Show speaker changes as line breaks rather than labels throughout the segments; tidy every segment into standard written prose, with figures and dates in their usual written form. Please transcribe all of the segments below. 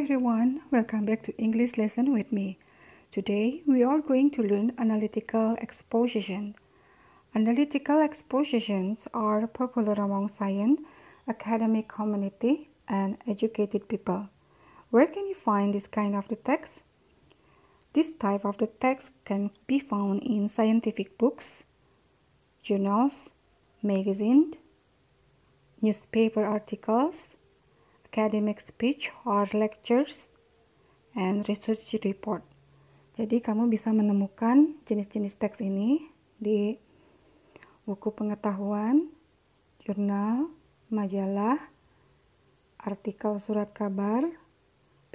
everyone, welcome back to English lesson with me. Today we are going to learn analytical exposition. Analytical expositions are popular among science, academic community, and educated people. Where can you find this kind of the text? This type of the text can be found in scientific books, journals, magazines, newspaper articles, academic speech or lectures, and research report. Jadi kamu bisa menemukan jenis-jenis teks ini di buku pengetahuan, jurnal, majalah, artikel surat kabar,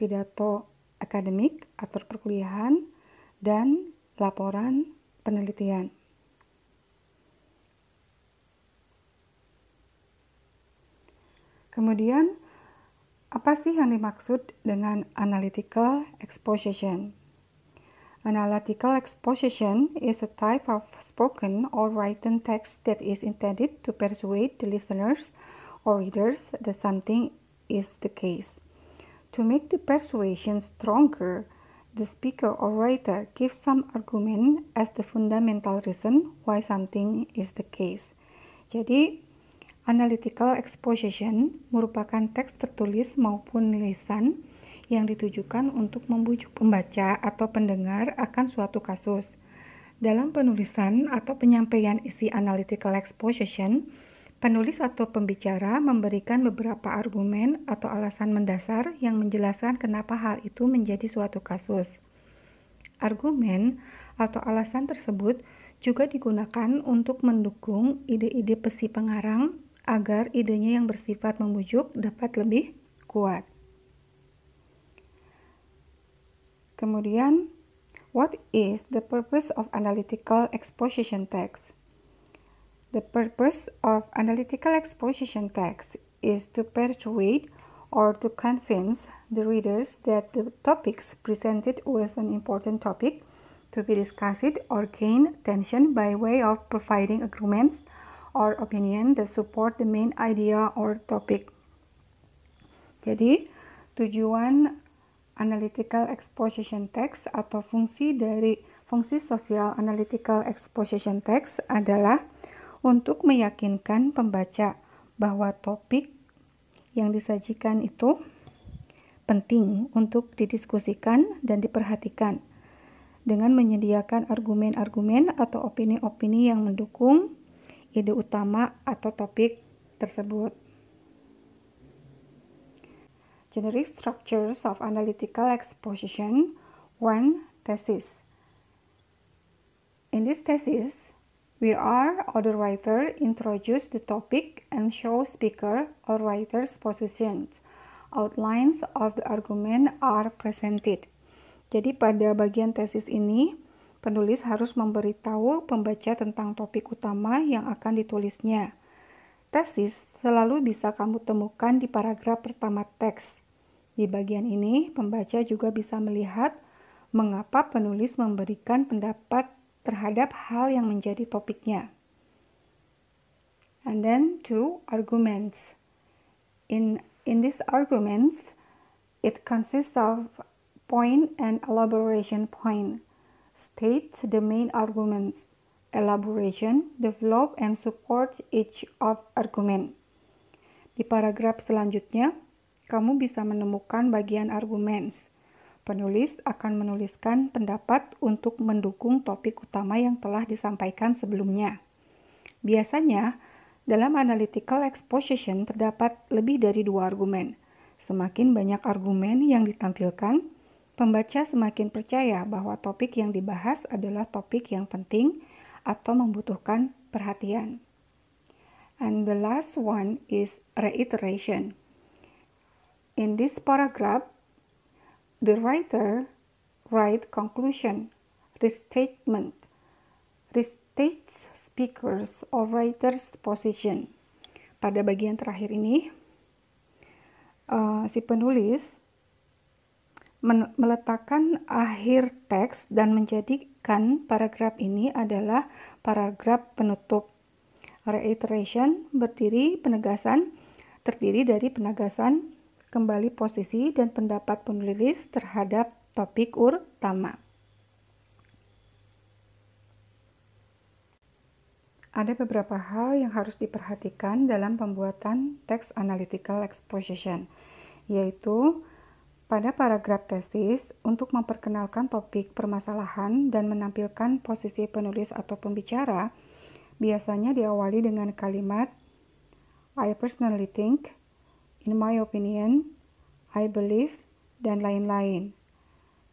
pidato akademik atau perkuliahan, dan laporan penelitian. Kemudian, apa sih yang dimaksud dengan analytical exposition? Analytical exposition is a type of spoken or written text that is intended to persuade the listeners or readers that something is the case. To make the persuasion stronger, the speaker or writer gives some argument as the fundamental reason why something is the case. Jadi, analytical exposition merupakan teks tertulis maupun lisan yang ditujukan untuk membujuk pembaca atau pendengar akan suatu kasus. Dalam penulisan atau penyampaian isi analytical exposition, penulis atau pembicara memberikan beberapa argumen atau alasan mendasar yang menjelaskan kenapa hal itu menjadi suatu kasus. Argumen atau alasan tersebut juga digunakan untuk mendukung ide-ide si pengarang agar idenya yang bersifat membujuk dapat lebih kuat. Kemudian, what is the purpose of analytical exposition text? The purpose of analytical exposition text is to persuade or to convince the readers that the topics presented was an important topic to be discussed or gain attention by way of providing arguments or opinion that support the main idea or topic. Jadi, tujuan analytical exposition text atau fungsi sosial analytical exposition text adalah untuk meyakinkan pembaca bahwa topik yang disajikan itu penting untuk didiskusikan dan diperhatikan dengan menyediakan argumen-argumen atau opini-opini yang mendukung ide utama atau topik tersebut. Generic structures of analytical exposition. 1. Thesis. In this thesis, we or the writer introduce the topic and show speaker or writer's positions. Outlines of the argument are presented. Jadi pada bagian tesis ini, penulis harus memberitahu pembaca tentang topik utama yang akan ditulisnya. Tesis selalu bisa kamu temukan di paragraf pertama teks. Di bagian ini, pembaca juga bisa melihat mengapa penulis memberikan pendapat terhadap hal yang menjadi topiknya. And then 2. Arguments. In these arguments, it consists of point and elaboration point. States the main arguments. Elaboration, develop, and support each of argument. Di paragraf selanjutnya, kamu bisa menemukan bagian arguments. Penulis akan menuliskan pendapat untuk mendukung topik utama yang telah disampaikan sebelumnya. Biasanya, dalam analytical exposition terdapat lebih dari 2 argumen. Semakin banyak argumen yang ditampilkan, pembaca semakin percaya bahwa topik yang dibahas adalah topik yang penting atau membutuhkan perhatian. And the last one is reiteration. In this paragraph, the writer writes conclusion, restatement, restates speakers or writer's position. Pada bagian terakhir ini, si penulis meletakkan akhir teks dan menjadikan paragraf ini adalah paragraf penutup. Reiteration terdiri dari penegasan kembali posisi dan pendapat penulis terhadap topik utama. Ada beberapa hal yang harus diperhatikan dalam pembuatan text analytical exposition, yaitu pada paragraf tesis untuk memperkenalkan topik permasalahan dan menampilkan posisi penulis atau pembicara, biasanya diawali dengan kalimat I personally think, in my opinion, I believe, dan lain-lain.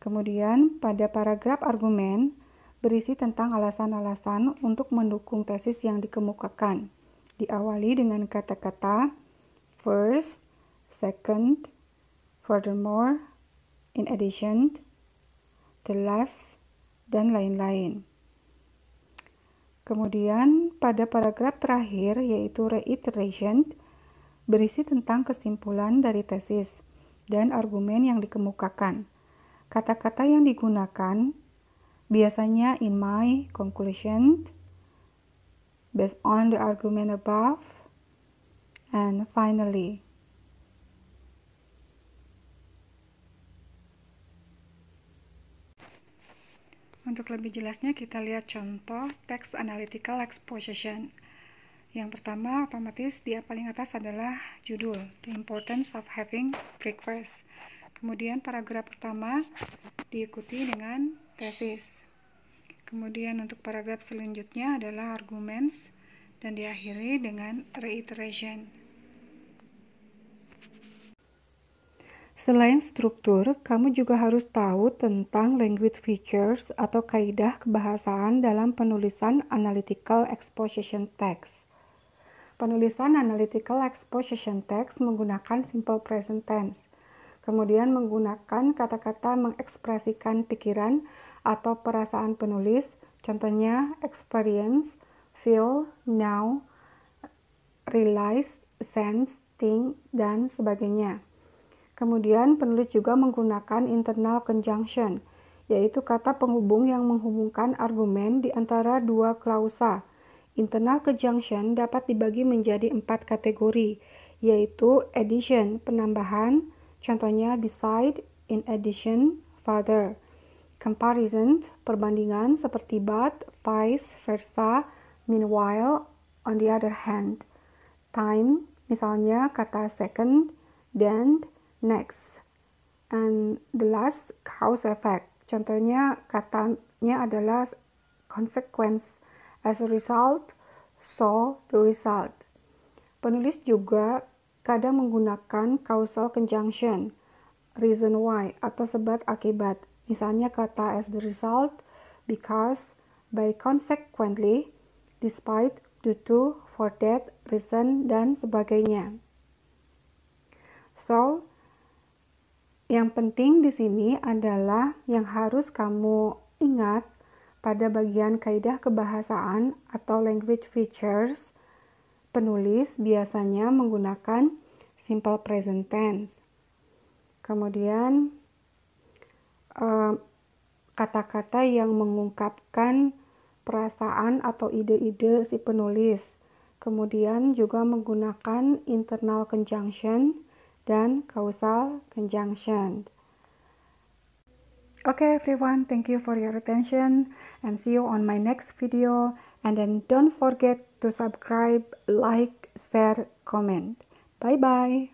Kemudian pada paragraf argumen berisi tentang alasan-alasan untuk mendukung tesis yang dikemukakan. Diawali dengan kata-kata first, second, furthermore, in addition, the last, dan lain-lain. Kemudian pada paragraf terakhir yaitu reiteration berisi tentang kesimpulan dari tesis dan argumen yang dikemukakan. Kata-kata yang digunakan biasanya in my conclusion, based on the argument above, and finally. Untuk lebih jelasnya kita lihat contoh text analytical exposition. Yang pertama otomatis di paling atas adalah judul, The Importance of Having Breakfast. Kemudian paragraf pertama diikuti dengan tesis. Kemudian untuk paragraf selanjutnya adalah arguments dan diakhiri dengan reiteration. Selain struktur, kamu juga harus tahu tentang language features atau kaidah kebahasaan dalam penulisan analytical exposition text. Penulisan analytical exposition text menggunakan simple present tense. Kemudian menggunakan kata-kata mengekspresikan pikiran atau perasaan penulis, contohnya experience, feel, know, realize, sense, think, dan sebagainya. Kemudian penulis juga menggunakan internal conjunction, yaitu kata penghubung yang menghubungkan argumen di antara dua klausa. Internal conjunction dapat dibagi menjadi 4 kategori, yaitu addition, penambahan, contohnya beside, in addition, further. Comparison, perbandingan seperti but, vice versa, meanwhile, on the other hand. Time, misalnya kata second, then, next. And the last, cause effect. Contohnya katanya adalah consequence. As a result, so the result. Penulis juga kadang menggunakan causal conjunction, reason why, atau sebab akibat. Misalnya kata as the result, because, by consequently, despite, due to, for that, reason, dan sebagainya. So, yang penting di sini adalah yang harus kamu ingat pada bagian kaidah kebahasaan atau language features. Penulis biasanya menggunakan simple present tense. Kemudian kata-kata yang mengungkapkan perasaan atau ide-ide si penulis. Kemudian juga menggunakan internal conjunction dan causal conjunction. Okay everyone, thank you for your attention and see you on my next video. And then don't forget to subscribe, like, share, comment. Bye bye.